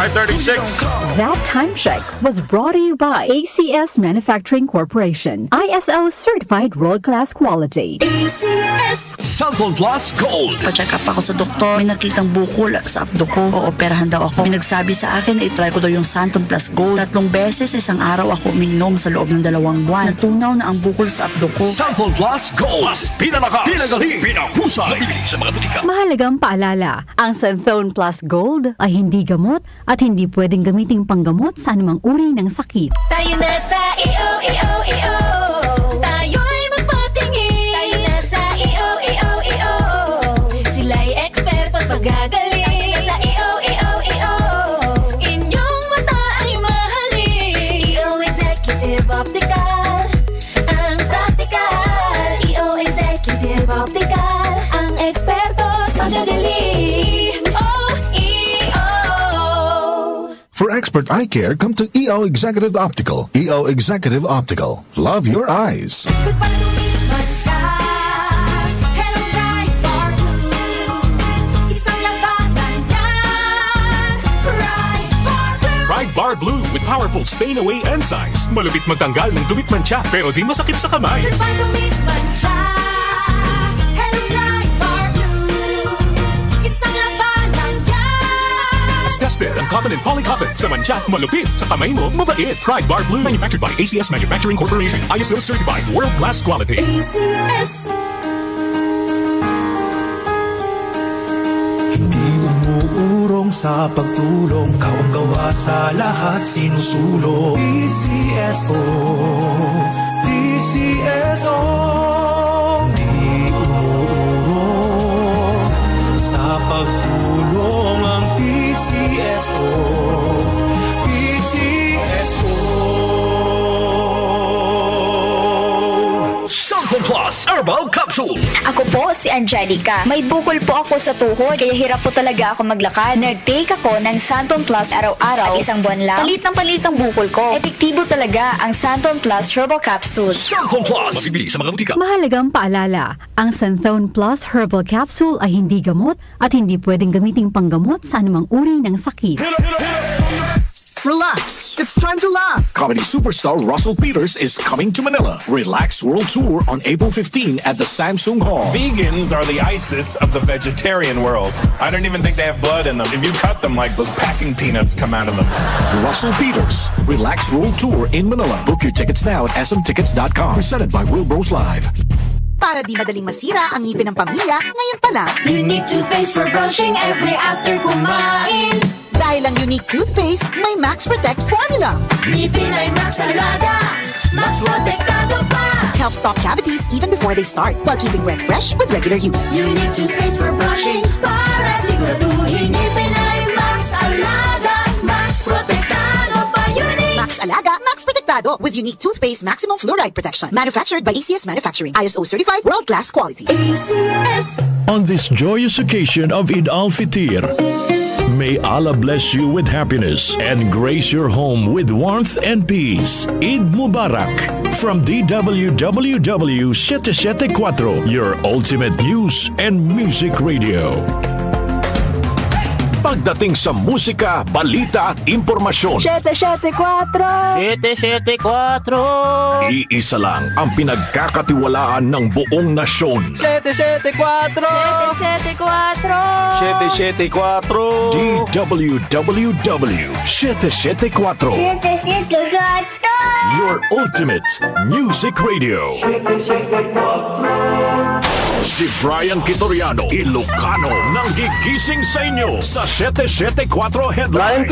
5:36. That time check was brought to you by ACS Manufacturing Corporation. ISO certified world-class quality. ACS Cellphone Plus Gold. Pa-check up ako sa doktor. May nakitang bukol sa abdo ko. Ooperahan daw ako. May nagsabi sa akin na itry ko daw yung Santon Plus Gold. 3 beses isang araw ako umiinom sa loob ng 2 buwan. Natunaw na ang bukol sa abdo ko. Cellphone Plus Gold. Mas pinalakas, pinagaling, pinahusay. Mabili sa mga butika. Mahalagang paalala, ang Santhone Plus Gold ay hindi gamot at hindi pwedeng gamiting panggamot sa anumang uri ng sakit. Tayo na sa EO. Tayo'y magpatingin. Tayo na sa EO. Sila'y eksperto at pagagaling. Tayo na sa EO. Inyong mata ay mahalin. EO Executive Optical, ang practical. EO Executive Optical, ang eksperto at pagagaling. For expert eye care, come to EO Executive Optical. EO Executive Optical. Love your eyes. Goodbye to me, Masya. Hello, Bright Bar Blue. Isang labanan yan. Bright Bar Blue. Bright Bar Blue with powerful stain-away enzymes. Malupit magtanggal ng dumit mancha pero di masakit sa kamay. Goodbye to me, Masya. Hello, Bright Bar Blue. Isang labanan yan. As tested ang cotton and polycotton. Sa mancha, malupit. Sa kamay mo, mabait. Bright Bar Blue. Manufactured by ACS Manufacturing Corporation. ISO certified world-class quality. ACS. Hindi umuurong sa pagtulong, kawang gawa sa lahat sinusulong. PCSO, PCSO. Hindi umuurong sa pagtulong ang PCSO, PCSO. Cellphone Plus Herbal Capsule. Ako po si Angelica. May bukol po ako sa tuhod, kaya hirap po talaga ako maglakad. Nag-take ako ng Santon Plus araw-araw at 1 buwan lang. Palit ang bukol ko. Epektibo talaga ang Santon Plus Herbal Capsule. Cellphone Plus. Mabibili sa mga butika. Mahalagang paalala, ang Santhone Plus Herbal Capsule ay hindi gamot at hindi pwedeng gamiting panggamot sa anumang uri ng sakit. Relax. It's time to laugh. Comedy superstar Russell Peters is coming to Manila. Relax World Tour on April 15 at the Samsung Hall. Vegans are the ISIS of the vegetarian world. I don't even think they have blood in them. If you cut them, like those packing peanuts come out of them. Russell Peters, Relax World Tour in Manila. Book your tickets now at smtickets.com. Presented by Wilbros Live. Para di madaling masira ang ngipin ng pamilya, ngayon pa lang. Unique toothpaste for brushing every after kumain. Dahil ang Unique Toothpaste, may Max Protect formula. Ngipin ay Max Alaga, Max Protektado pa. Helps stop cavities even before they start, while keeping breath fresh with regular use. Unique toothpaste for brushing, para siguraduhin. Ngipin ay Max Alaga, Max Protektado pa. Unique Max Alaga, Max Protectado with Unique Toothpaste Maximum Fluoride Protection. Manufactured by ACS Manufacturing. ISO certified world-class quality. ACS. On this joyous occasion of Eid al-Fitr, may Allah bless you with happiness and grace your home with warmth and peace. Eid Mubarak from DWWW 774, your ultimate news and music radio. Pagdating sa musika, balita at impormasyon, 774 iisa lang ang pinagkakatiwalaan ng buong nasyon. 774 DWWW 774, your ultimate music radio. Si Brian Kitoriano, Ilocano, nang gigising sa inyo sa 774 Headline.